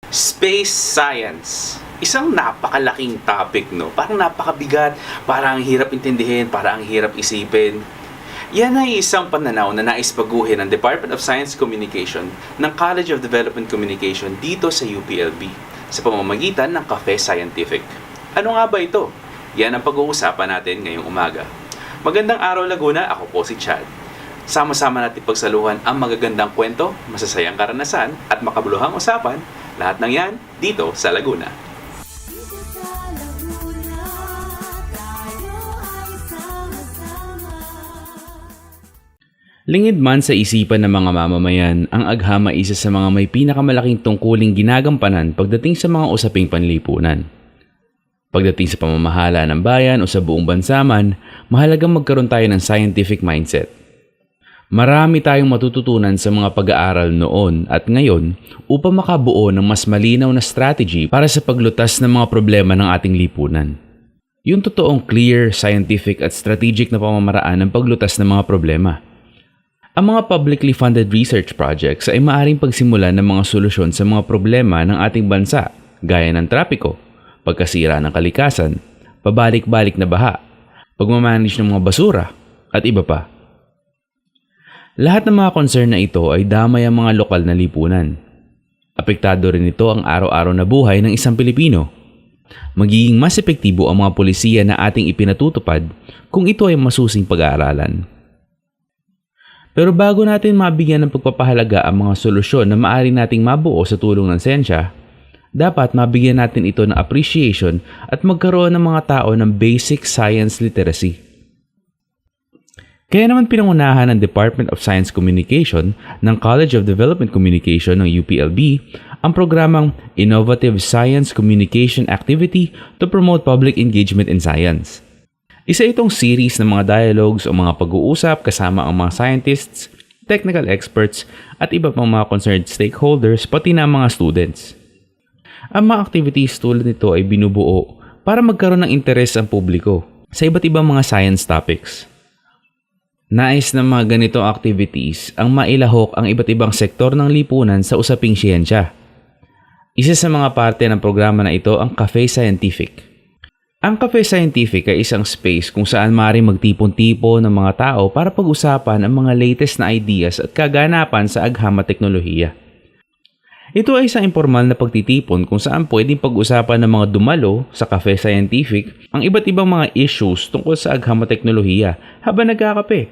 Space science. Isang napakalaking topic, no? Parang napakabigat, parang ang hirap intindihin, parang ang hirap isipin. Yan ay isang pananaw na nais baguhin ng Department of Science Communication ng College of Development Communication dito sa UPLB sa pamamagitan ng Cafe Scientific. Ano nga ba ito? Yan ang pag-uusapan natin ngayong umaga. Magandang araw Laguna, ako po si Chad. Sama-sama natin pagsaluhan ang magagandang kwento, masasayang karanasan at makabuluhang usapan. Lahat ng yan dito sa Laguna. Lingid man sa isipan ng mga mamamayan, ang agham ay isa sa mga may pinakamalaking tungkuling ginagampanan pagdating sa mga usaping panlipunan. Pagdating sa pamamahala ng bayan o sa buong bansa man, mahalagang magkaroon tayo ng scientific mindset. Marami tayong matututunan sa mga pag-aaral noon at ngayon upang makabuo ng mas malinaw na strategy para sa paglutas ng mga problema ng ating lipunan. Yung totoong clear, scientific at strategic na pamamaraan ng paglutas ng mga problema. Ang mga publicly funded research projects ay maaaring pagsimulan ng mga solusyon sa mga problema ng ating bansa gaya ng trapiko, pagkasira ng kalikasan, pabalik-balik na baha, pagmamanage ng mga basura, at iba pa. Lahat ng mga concern na ito ay damay ang mga lokal na lipunan. Apektado rin ito ang araw-araw na buhay ng isang Pilipino. Magiging mas epektibo ang mga polisiya na ating ipinatutupad kung ito ay masusing pag-aaralan. Pero bago natin mabigyan ng pagpapahalaga ang mga solusyon na maaari nating mabuo sa tulong ng siyensya, dapat mabigyan natin ito ng appreciation at magkaroon ng mga tao ng basic science literacy. Kaya naman pinangunahan ng Department of Science Communication ng College of Development Communication ng UPLB ang programang Innovative Science Communication Activity to Promote Public Engagement in Science. Isa itong series ng mga dialogues o mga pag-uusap kasama ang mga scientists, technical experts at iba pang mga concerned stakeholders pati na mga students. Ang mga activities tulad nito ay binubuo para magkaroon ng interes ang publiko sa iba't ibang mga science topics. Nais ng mga ganitong activities ang mailahok ang iba't ibang sektor ng lipunan sa usaping siyensya. Isa sa mga parte ng programa na ito ang Cafe Scientific. Ang Cafe Scientific ay isang space kung saan maaaring magtipon-tipo ng mga tao para pag-usapan ang mga latest na ideas at kaganapan sa agham at teknolohiya. Ito ay isang informal na pagtitipon kung saan pwedeng pag-usapan ng mga dumalo sa Cafe Scientific ang iba't ibang mga issues tungkol sa agham at teknolohiya habang nagkakape.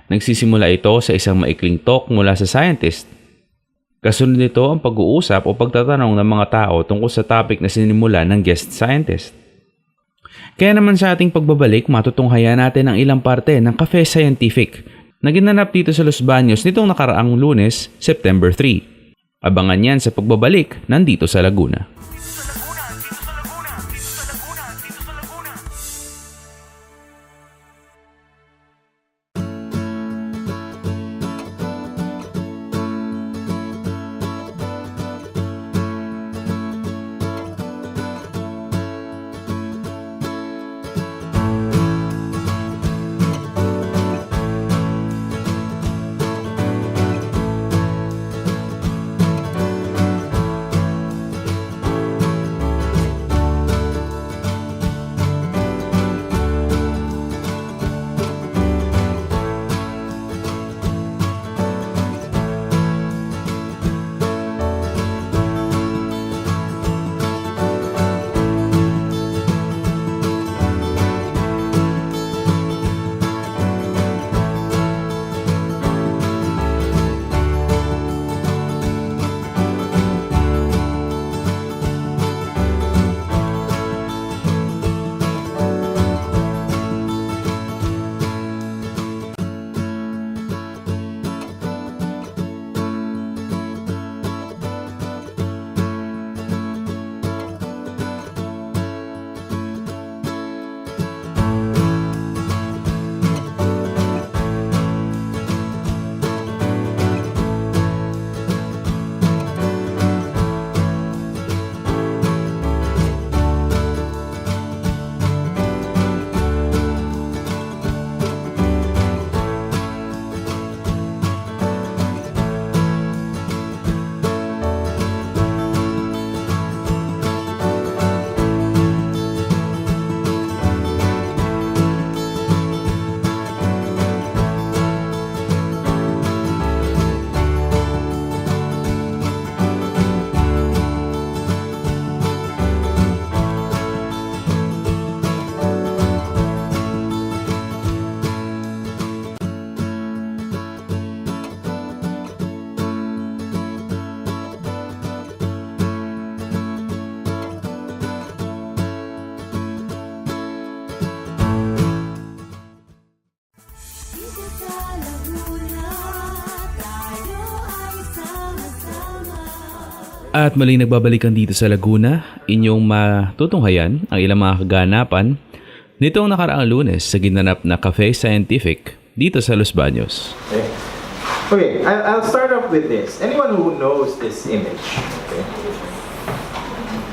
Nagsisimula ito sa isang maikling talk mula sa scientist. Kasunod nito ang pag-uusap o pagtatanong ng mga tao tungkol sa topic na sinimula ng guest scientist. Kaya naman sa ating pagbabalik, matutunghayan natin ang ilang parte ng Cafe Scientific na ginanap dito sa Los Baños nitong nakaraang Lunes, September 3. Abangan yan sa pagbabalik nandito sa Laguna. At muling nagbabalikan dito sa Laguna, inyong matutunghayan ang ilang mga kaganapan nitong nakaraang Lunes sa ginanap na Cafe Scientifique dito sa Los Baños. Okay, I'll start off with this. Anyone who knows this image? Okay.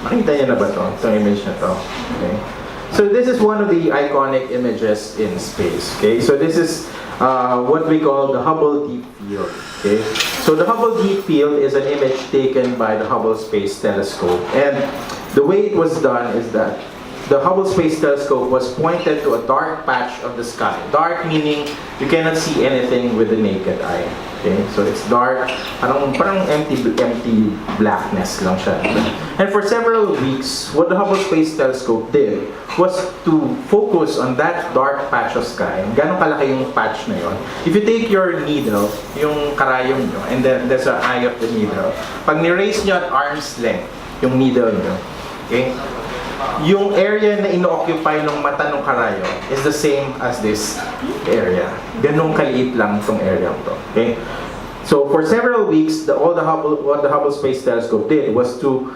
Makita niyo na ba ito? Itong image na ito. Okay. So this is one of the iconic images in space. Okay, so this is what we call the Hubble Deep Field. Okay, so the Hubble Deep Field is an image taken by the Hubble Space Telescope, and the way it was done is that the Hubble Space Telescope was pointed to a dark patch of the sky. Dark meaning you cannot see anything with the naked eye. Okay, so it's dark, parang empty blackness lang siya. And for several weeks, what the Hubble Space Telescope did was to focus on that dark patch of sky. Ganong kalaki yung patch na yon. If you take your needle, yung karayom nyo, and then there's an eye of the needle, pag ni-raise nyo at arm's length, yung needle nyo, okay, yung area na ino-occupy ng mata ng karayo is the same as this area. Ganong kaliit lang itong area to. Okay? So for several weeks, what the Hubble Space Telescope did was to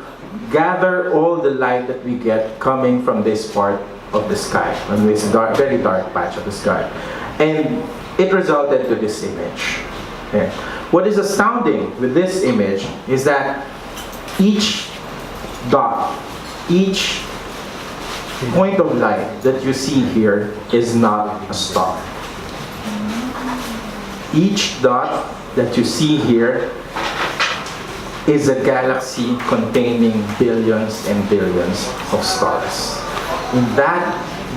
gather all the light that we get coming from this part of the sky, on this very dark patch of the sky. And it resulted to this image. Okay? What is astounding with this image is that each dot, each point of light that you see here is not a star. Each dot that you see here is a galaxy containing billions and billions of stars. In that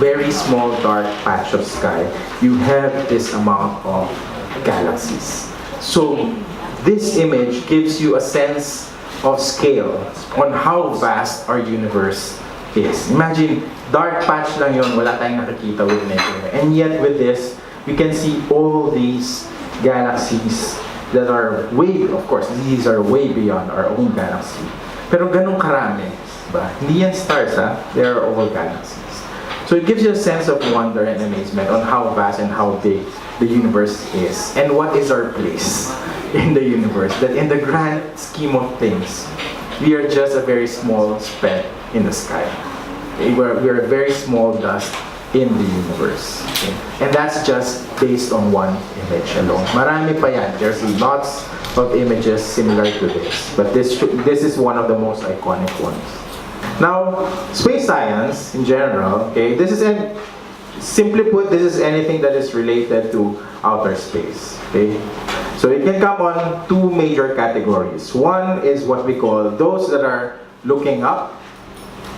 very small dark patch of sky, you have this amount of galaxies. So this image gives you a sense of scale on how vast our universe is. Imagine, dark patch lang yun, wala tayong nakikita with naked eye. And yet with this, we can see all these galaxies that are way, of course, these are way beyond our own galaxy. Pero ganun karami, diba? Hindi yan stars, ha? They are all galaxies. So it gives you a sense of wonder and amazement on how vast and how big the universe is. And what is our place in the universe. That in the grand scheme of things, we are just a very small speck in the sky. We are a very small dust in the universe. Okay? And that's just based on one image alone. Marami pa yan. There's lots of images similar to this. But this is one of the most iconic ones. Now, space science in general, okay, simply put, this is anything that is related to outer space. Okay? So it can come on two major categories. One is what we call those that are looking up.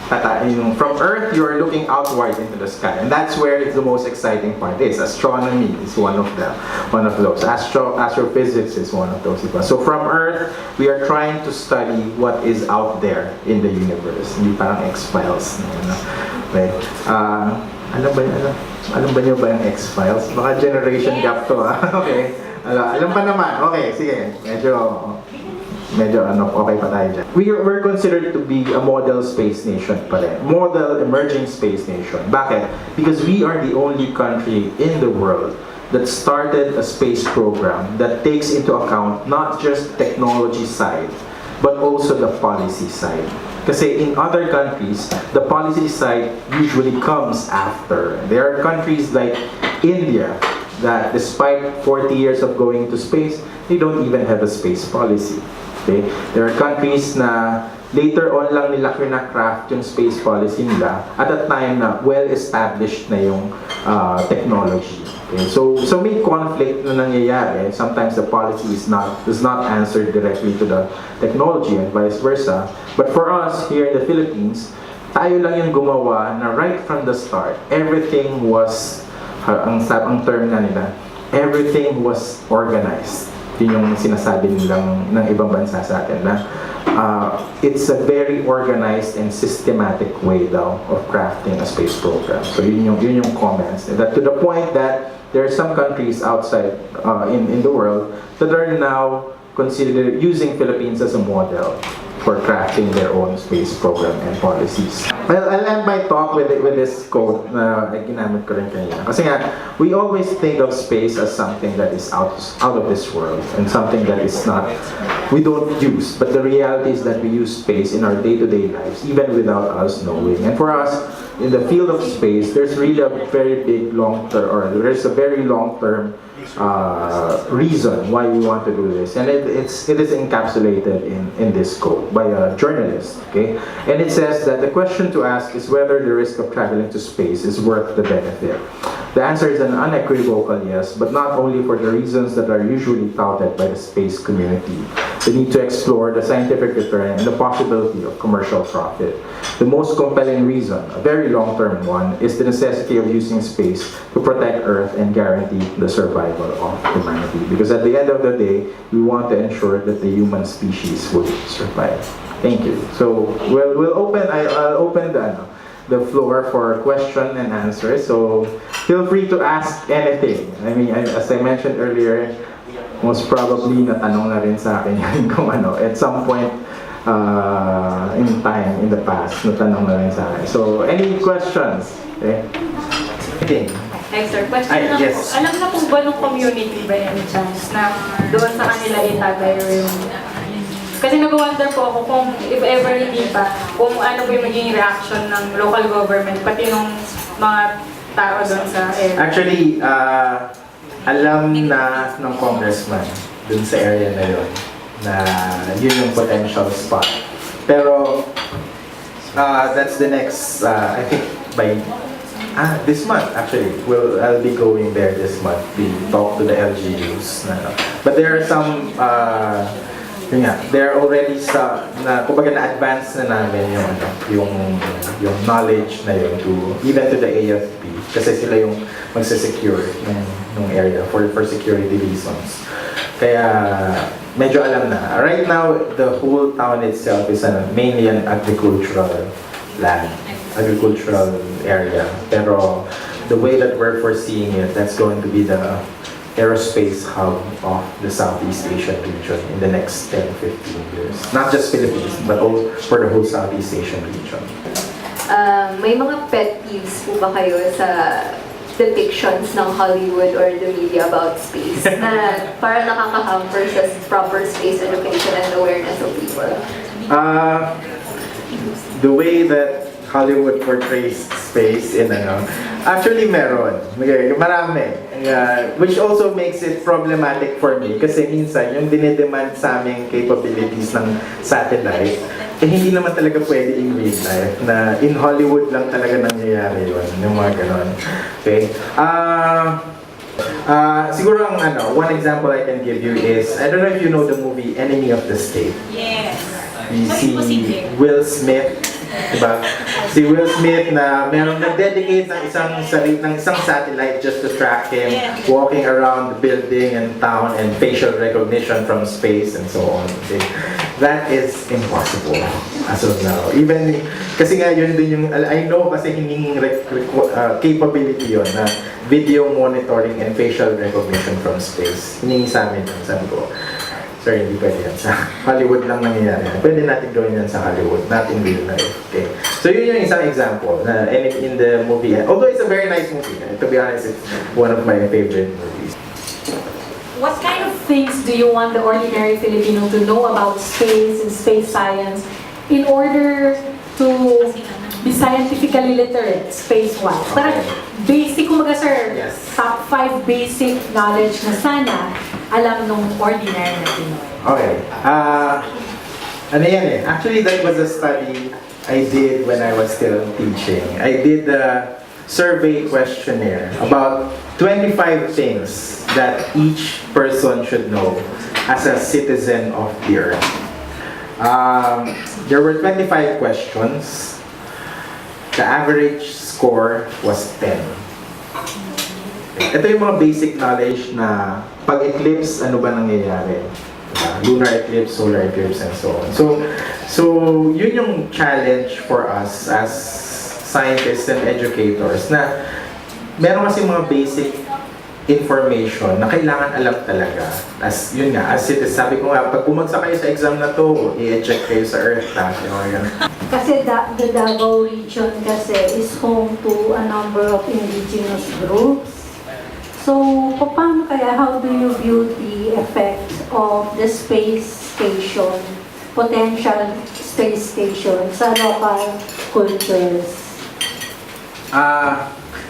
From Earth, you are looking outward into the sky, and that's where the most exciting part is. Astronomy is one of those. Astrophysics is one of those. So from Earth, we are trying to study what is out there in the universe. Hindi parang X-Files. Right? Alam ba niyo ba yung X-Files? Baka generation gap to, ha? Okay. Alam pa naman. Okay, sige. Medyo okay pa tayo dyan. We're considered to be a model space nation pa rin. Model emerging space nation. Bakit? Because we are the only country in the world that started a space program that takes into account not just technology side, but also the policy side. Kasi in other countries, the policy side usually comes after. There are countries like India that despite 40 years of going to space, they don't even have a space policy. Okay? There are countries na later on lang nila craft yung space policy nila at a time na well-established na yung technology. Okay? So may conflict na nangyayari. Sometimes the policy does not answer directly to the technology and vice versa. But for us here in the Philippines, tayo lang yung gumawa na right from the start, everything was, ang term na nila, everything was organized. Yun yung sinasabi nilang ng ibang bansa sa atin na it's a very organized and systematic way daw of crafting a space program. So yun yung comments. That to the point that there are some countries outside in the world that are now considered using Philippines as a model for crafting their own space program and policies. Well, I'll end my talk with this quote na ginamit ko rin kanina. Kasi nga, we always think of space as something that is out of this world and something that is not, we don't use. But the reality is that we use space in our day-to-day lives, even without us knowing. And for us, in the field of space, there's really a very big long-term, or there's a very long-term reason why we want to do this, and it is encapsulated in this quote by a journalist. Okay, and it says that the question to ask is whether the risk of traveling to space is worth the benefit. The answer is an unequivocal yes, but not only for the reasons that are usually touted by the space community: the need to explore, the scientific return, and the possibility of commercial profit. The most compelling reason, a very long-term one, is the necessity of using space to protect Earth and guarantee the survival of humanity. Because at the end of the day, we want to ensure that the human species will survive. Thank you. So I'll open the floor for question and answer. So feel free to ask anything. I mean, as I mentioned earlier, most probably natanong na rin sa akin yan kung ano, at some point in time, in the past, natanong na rin sa akin. So, any questions? Okay. Hi sir, question lang yes. po. Alam na po ba ng community by any chance na doon sa kanila itagay yung... Kasi nag-wonder po ako kung if ever hindi pa, kung ano po yung magiging reaction ng local government, pati nung mga tao doon sa area. Actually, alam na ng congressman dun sa area na yun na yun yung potential spot. Pero that's the next, I think by this month actually, I'll be going there this month to talk to the LGUs. But there are some, they're already kumbaga na-advance na namin yung knowledge na yun even to the AFP kasi sila yung magsasecure ng area for security reasons. Kaya medyo alam na. Right now, the whole town itself is mainly an agricultural land, agricultural area. Pero the way that we're foreseeing it, that's going to be the aerospace hub of the Southeast Asian region in the next 10-15 years. Not just Philippines, but for the whole Southeast Asian region. May mga pet peeves po ba kayo sa depictions ng Hollywood or the media about space na para nakaka-hamper sa proper space education and awareness of people? The way that Hollywood portrays space in actually meron. Marami. Which also makes it problematic for me kasi minsan yung dinidemand sa aming capabilities ng satellite hindi naman talaga pwede in real life na in Hollywood lang talaga nangyayari yun, yung mga ganon. Okay? Siguro one example I can give you is, I don't know if you know the movie Enemy of the State. Yes. You see Will Smith, diba? Si Will Smith na merong nag-dedicate ng isang satellite just to track him walking around the building and town and facial recognition from space and so on. Okay? That is impossible as of now. Even, kasi nga yun din yung, I know kasi hinging capability yun na video monitoring and facial recognition from space. Hiningi sa amin yun, sabi ko. Sir, hindi pwede yan. Sa Hollywood lang nangyayari. Pwede natin gawin yan sa Hollywood, not in real life. Okay. So yun yung isang example na in the movie. Although it's a very nice movie. To be honest, it's one of my favorite movies. What kind of things do you want the ordinary Filipino to know about space and space science in order to be scientifically literate space-wise? Parang basic, kumaga sir, top 5 basic knowledge na sana alam nung ordinary na Pinoy. Okay. Ano yan eh? Actually, that was a study I did when I was still teaching. I did a survey questionnaire about 25 things that each person should know as a citizen of the Earth. There were 25 questions. The average score was 10. Ito yung mga basic knowledge na pag-eclipse, ano ba nangyayari? Lunar eclipse, solar eclipse, and so on. So yun yung challenge for us as scientists and educators na meron kasi mga basic information na kailangan alam talaga. As yun nga, as it is, sabi ko nga, pag bumagsak kayo sa exam na to, i-check kayo sa Earth na, Kasi the Davao region kasi is home to a number of indigenous groups. So, paano kaya, how do you view the effect of the space station, potential space station sa local cultures?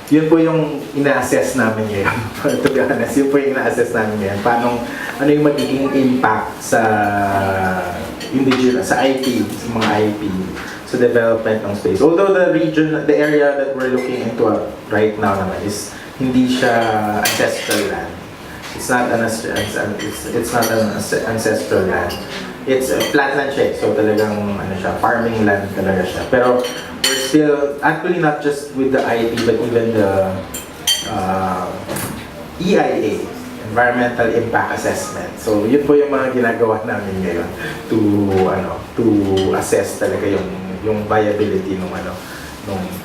Yun po yung ina-assess namin ngayon. To be honest, yun po yung ina-assess namin ngayon. Ano yung magiging impact sa indigenous, sa IP, sa mga IP, sa development ng space. Although the region, the area that we're looking into right now naman is hindi siya ancestral land. It's not an ancestral land. It's a flat land siya. So talagang farming land talaga siya. Pero we're still, actually not just with the IP, but even the EIA, Environmental Impact Assessment. So yun po yung mga ginagawa namin ngayon to assess talaga yung viability ng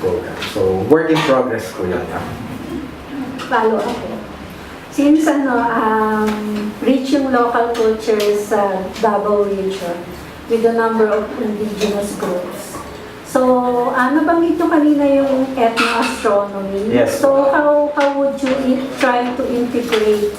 program. So work in progress po yun. Follow up. Since reach yung local cultures sa Davao region with a number of indigenous groups. So, nabanggit nyo kanina yung ethnoastronomy. Yes. So, how would you try to integrate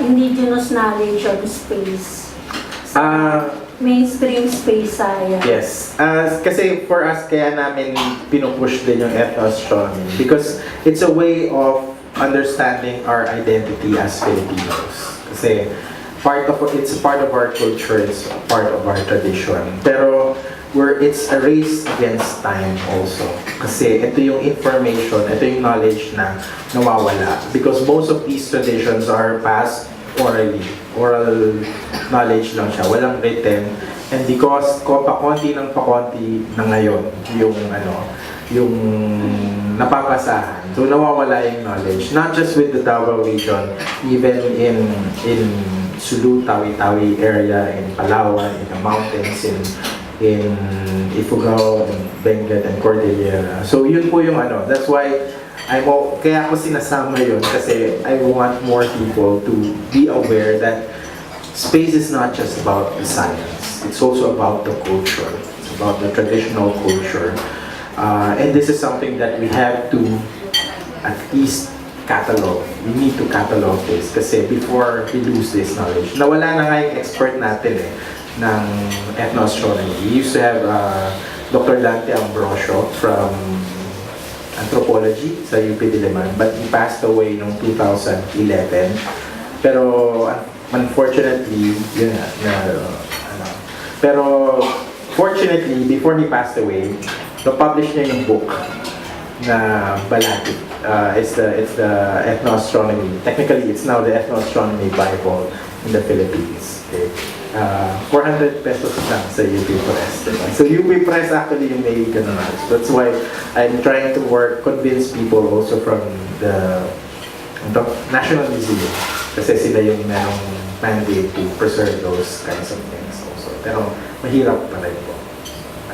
indigenous knowledge on space sa mainstream space science? Yes. Kasi for us, kaya namin pinupush din yung ethnoastronomy because it's a way of understanding our identity as Filipinos. Kasi it's part of our culture, it's part of our tradition. Pero it's a race against time also. Kasi ito yung information, ito yung knowledge na nawawala. Because most of these traditions are passed orally. Oral knowledge lang siya, walang written. And because pakonti ng pakonti na ngayon, yung napapasahan. So nawawala yung knowledge. Not just with the Davao region, even in Sulu, Tawi-Tawi area, in Palawan, in the mountains, in Ifugao, in Benguet, and Cordillera. So yun po yung that's why kaya ako sinasama yun kasi I want more people to be aware that space is not just about the science. It's also about the culture. It's about the traditional culture. And this is something that we have to at least catalog. We need to catalog this kasi before we lose this knowledge. Nawala na nga yung expert natin ng ethnoastronomy. We used to have Dr. Dante Ambrosio from anthropology sa UP Diliman, but he passed away noong 2011. Pero unfortunately, yun pero fortunately, before he passed away, na-publish niya yung book na Balati. It's the ethnoastronomy. Technically, it's now the ethnoastronomy Bible in the Philippines. Okay? 400 pesos lang sa UP Press. Diba? So UP Press actually yung may ganun. That's why I'm trying to convince people also from the National Museum. Kasi sila yung merong mandate to preserve those kinds of things also. Pero mahirap pa rin po.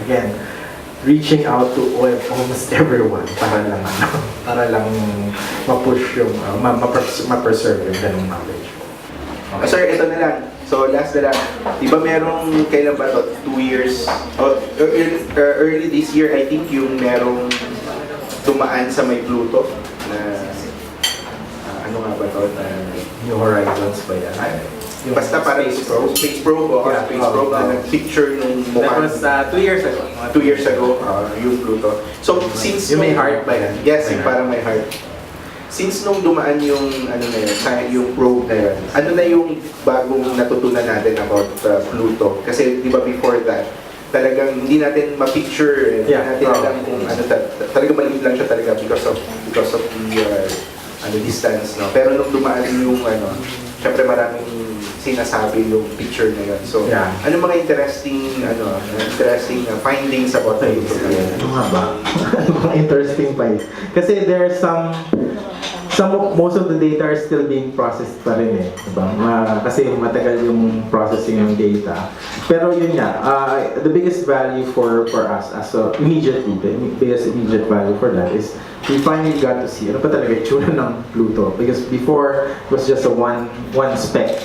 Again, reaching out to almost everyone para lang ma-push yung, ma-preserve yung ganung knowledge po. Okay. Sir, ito na lang. So, last na lang. Di ba merong, kailan ba ito? 2 years? Early this year, I think yung merong dumaan sa may Pluto na, ano nga ba ito? New Horizons ba yan? Yung basta parang space probe na nag-picture nung mukha. That was 2 years ago. 2 years ago, yung Pluto. So, since Yung may heart ba yan? Yes, yung parang may heart. Since nung dumaan yung yung probe na yun, ano na yung bagong natutunan natin about Pluto? Kasi di ba before that, talagang hindi natin ma-picture, hindi natin alam kung talaga maliit lang siya talaga because of the distance, no? Pero nung dumaan yung syempre maraming sinasabi yung picture na yun. So, ano mga interesting findings about it? Ano nga ba? Mga interesting findings. Kasi there are some most of the data are still being processed pa rin eh, diba? Kasi matagal yung processing ng data. Pero yun nga, the biggest value for us as immediately, the biggest immediate value for that is we finally got to see ano pa talaga itsura ng Pluto, because before it was just a one speck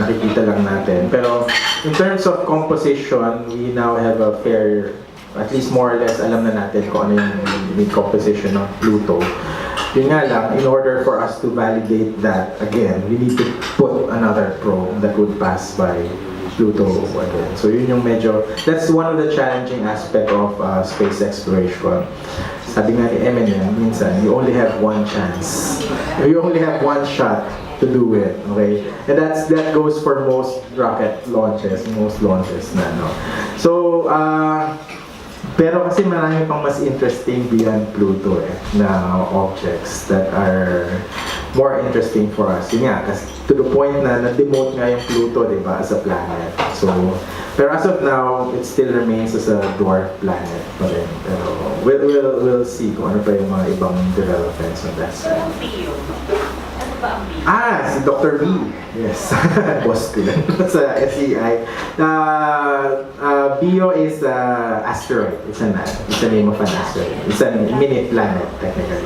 nakikita lang natin. Pero in terms of composition, we now have a fair, at least more or less alam na natin kung ano yung composition ng Pluto. Yun nga lang, in order for us to validate that again, we need to put another probe that would pass by Pluto again. So yun yung medyo, that's one of the challenging aspect of space exploration. Sabi nga ni Eminem, minsan, you only have one chance. You only have one shot to do it, okay? And that goes for most rocket launches, most launches na, no? So, pero kasi marami pang mas interesting beyond Pluto na objects that are more interesting for us. Yun nga, kasi to the point na na-demote nga yung Pluto, di ba, as a planet. So, pero as of now, it still remains as a dwarf planet pa rin. Pero we'll see kung ano pa yung mga ibang developments on that side. Si Dr. B. Yes. Boss ko yan. Sa SEI. Bio is asteroid. It's a name of an asteroid. It's a mini planet, technically.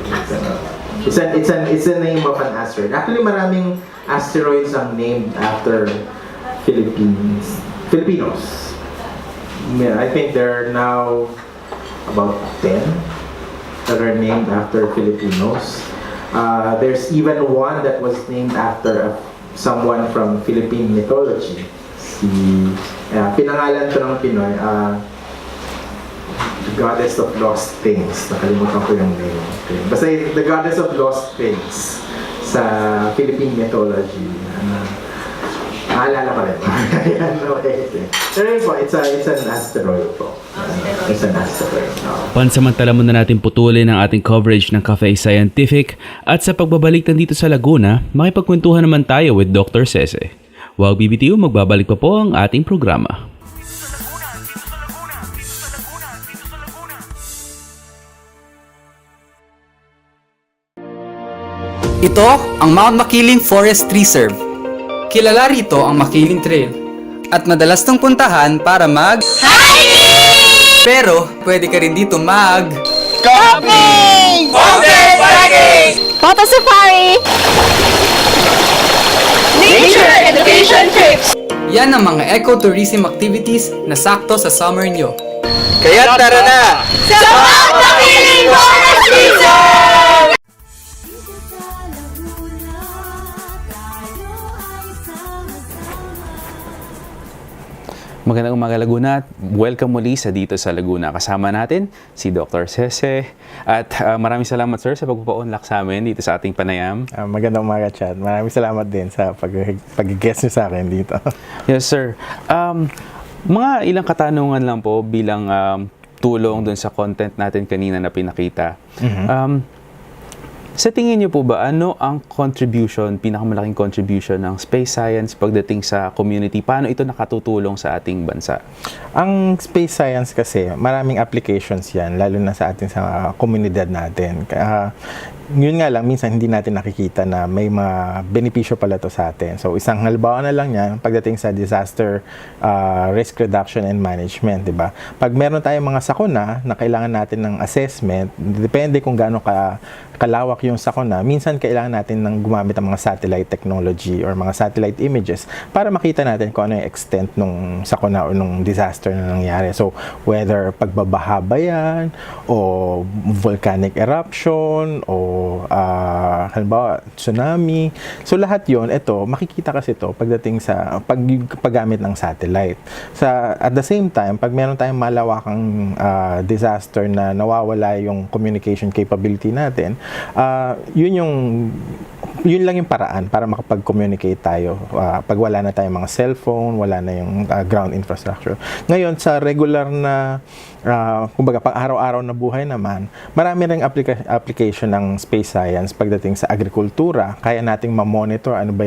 It's a name of an asteroid. Actually, maraming asteroids ang named after Filipinos. I think there are now about 10 that are named after Filipinos. There's even one that was named after someone from Philippine mythology. Pinangalan to ng Pinoy, the goddess of lost things. Nakalimutan ko yung name. Okay. Basta the goddess of lost things sa Philippine mythology. Naalala ko rin. Pero yun po, it's an asteroid po. It's an asteroid. Pansamantala muna natin putulin ang ating coverage ng Cafe Scientific at sa pagbabalik dito sa Laguna, makipagkwentuhan naman tayo with Dr. Cese. Huwag bibitiw, magbabalik pa po ang ating programa. Ito ang Mount Makiling Forest Reserve. Kilala rito ang Makiling Trail at madalas tong puntahan para hiking! Pero pwede ka rin dito camping! Mountain biking! Photo safari! Nature education trips! Yan ang mga ecotourism activities na sakto sa summer nyo. Kaya tara na! Sa Mount Makiling Forest Reserve! Magandang umaga Laguna at welcome muli dito sa Laguna. Kasama natin si Dr. Cese at maraming salamat sir sa pagpapaunlak sa amin dito sa ating panayam. Magandang umaga Chad. Maraming salamat din sa pag-guest niyo sa akin dito. Yes sir. Mga ilang katanungan lang po bilang tulong dun sa content natin kanina na pinakita. Sa tingin niyo po ba, ano ang pinakamalaking contribution ng space science pagdating sa community? Paano ito nakatutulong sa ating bansa? Ang space science kasi, maraming applications yan, lalo na sa sa komunidad natin. Yun nga lang, minsan hindi natin nakikita na may mga benepisyo pala to sa atin. So, isang halimbawa na lang yan, pagdating sa disaster risk reduction and management, di ba? Pag meron tayong mga sakuna na kailangan natin ng assessment, depende kung gaano kalawak yung sakuna, minsan kailangan natin ng gumamit ng mga satellite technology or mga satellite images para makita natin kung ano yung extent nung sakuna o nung disaster na nangyari. So, whether pagbabaha ba yan, o volcanic eruption, o halimbawa, tsunami. So, lahat yon makikita kasi ito pagdating sa paggamit ng satellite. At the same time, pag meron tayong malawakang disaster na nawawala yung communication capability natin, yun lang yung paraan para makapag-communicate tayo. Pag wala na tayong mga cellphone, wala na yung ground infrastructure. Ngayon, sa regular na kumbaga pang araw-araw na buhay naman, marami ring application ng space science pagdating sa agrikultura. Kaya nating ma-monitor ano ba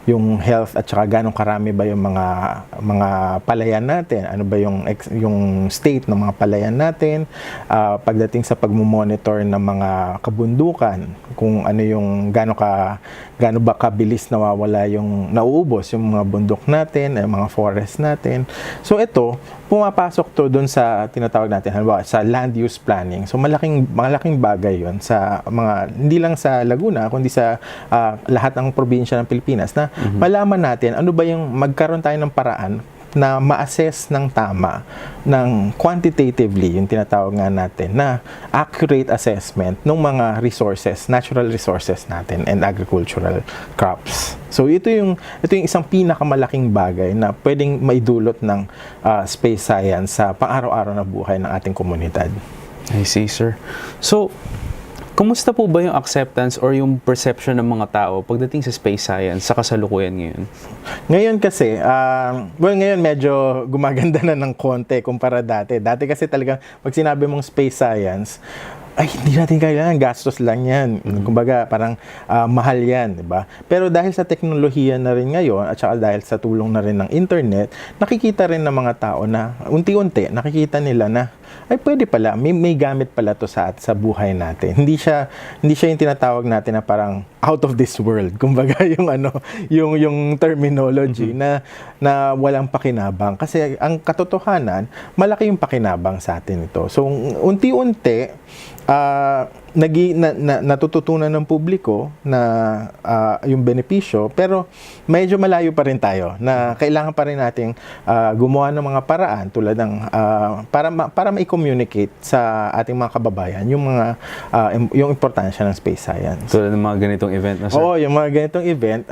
yung health at saka ganong karami ba yung mga palayan natin, ano ba yung state ng mga palayan natin, pagdating sa pagmo-monitor ng mga kabundukan, kung ano yung gaano ba kabilis nawawala yung nauubos yung mga bundok natin, yung mga forest natin. So ito, pumapasok to doon sa tinatawag natin halimbawa sa land use planning. So malaking bagay 'yon sa hindi lang sa Laguna kundi sa lahat ng probinsya ng Pilipinas na malaman natin ano ba yung magkaroon tayo ng paraan na ma-assess ng tama, ng quantitatively, yung tinatawag nga natin, na accurate assessment ng mga resources, natural resources natin and agricultural crops. So ito yung isang pinakamalaking bagay na pwedeng maidulot ng space science sa pang-araw-araw na buhay ng ating komunidad. I see, sir. So, kumusta po ba yung acceptance or yung perception ng mga tao pagdating sa space science sa kasalukuyan ngayon? Ngayon kasi, ngayon medyo gumaganda na ng konti kumpara dati. Dati kasi talagang pag sinabi mong space science, ay, hindi natin kailangan, gastos lang yan. Kumbaga, parang mahal yan, di ba? Pero dahil sa teknolohiya na rin ngayon, at saka dahil sa tulong na rin ng internet, nakikita rin ng mga tao na unti-unti, nakikita nila na, ay pwede pala, may gamit pala to sa buhay natin. Hindi siya yung tinatawag natin na parang out of this world. Kumbaga yung terminology na walang pakinabang. Kasi ang katotohanan, malaki yung pakinabang sa atin ito. So unti-unti natututunan ng publiko na yung benepisyo, pero medyo malayo pa rin tayo na kailangan pa rin nating gumawa ng mga paraan tulad ng para ma-communicate sa ating mga kababayan yung importansya ng space science. Tulad ng mga ganitong event na, sir? Oo, yung mga ganitong event,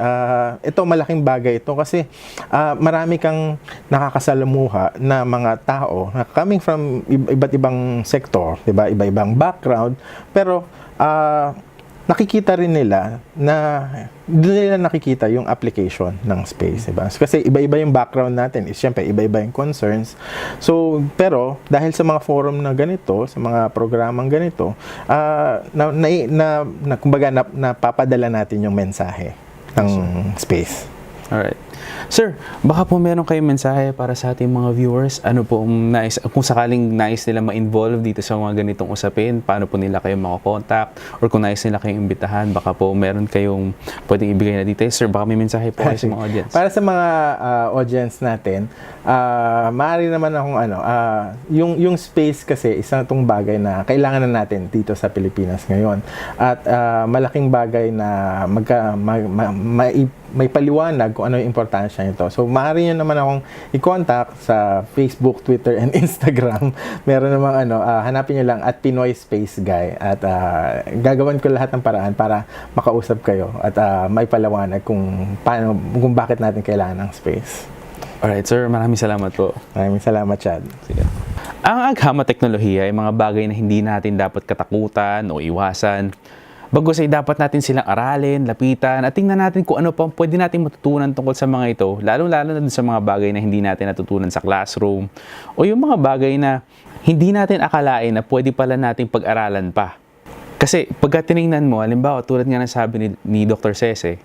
ito malaking bagay ito kasi marami kang nakakasalamuha na mga tao na coming from iba't ibang sektor, diba? Iba-ibang background, pero nakikita rin nila na doon nila nakikita yung application ng space, diba? Kasi iba-iba yung background natin, siyempre iba-iba yung concerns. So, pero dahil sa mga forum na ganito, sa mga programang ganito, kumbaga napapadala natin yung mensahe ng space. Alright. Sir, baka po meron kayong mensahe para sa ating mga viewers. Ano po kung sakaling nais nila ma-involve dito sa mga ganitong usapin, paano po nila kayo makakontakt? Or kung nais nila kayong imbitahan, baka po meron kayong pwedeng ibigay na details. Sir, baka may mensahe po kayo sa mga audience. Para sa mga audience natin, maaari naman akong yung space kasi isang itong bagay na kailangan na natin dito sa Pilipinas ngayon. At malaking bagay na may paliwanag kung ano yung importansya nito. So, maaari nyo naman akong i-contact sa Facebook, Twitter, and Instagram. Meron namang hanapin nyo lang at Pinoy Space Guy. At gagawin ko lahat ng paraan para makausap kayo at may paliwanag kung bakit natin kailangan ng space. Alright, sir. Maraming salamat po. Maraming salamat, Chad. Sige. Ang agham at teknolohiya ay mga bagay na hindi natin dapat katakutan o iwasan. Bagos ay dapat natin silang aralin, lapitan, at tingnan natin kung ano pa pwede natin matutunan tungkol sa mga ito, lalo-lalo na dun sa mga bagay na hindi natin natutunan sa classroom, o yung mga bagay na hindi natin akalain na pwede pala nating pag-aralan pa. Kasi pagka tinignan mo, halimbawa tulad nga ng sabi ni Dr. Cese,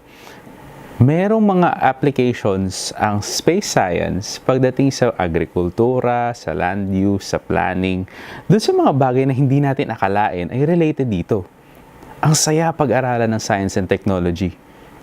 merong mga applications ang space science pagdating sa agrikultura, sa land use, sa planning, dun sa mga bagay na hindi natin akalain ay related dito. Ang saya pag-aralan ng science and technology.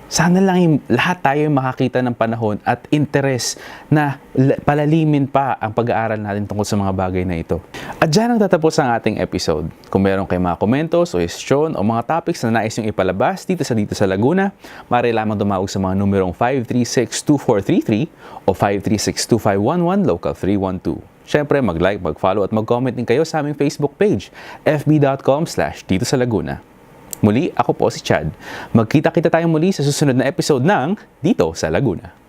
Sana lang lahat tayo makakita ng panahon at interes na palalimin pa ang pag-aaral natin tungkol sa mga bagay na ito. At dyan ang tatapos ang ating episode. Kung meron kayong mga komentos o suggestion o mga topics na nais nyo ipalabas dito sa Laguna, maaari lamang tumawag sa mga numerong 536-2433 o 536-2511 local 312. Siyempre, mag-like, mag-follow at mag-comment din kayo sa aming Facebook page, fb.com/Dito sa Laguna. Muli, ako po si Chad. Magkita-kita tayo muli sa susunod na episode ng Dito sa Laguna.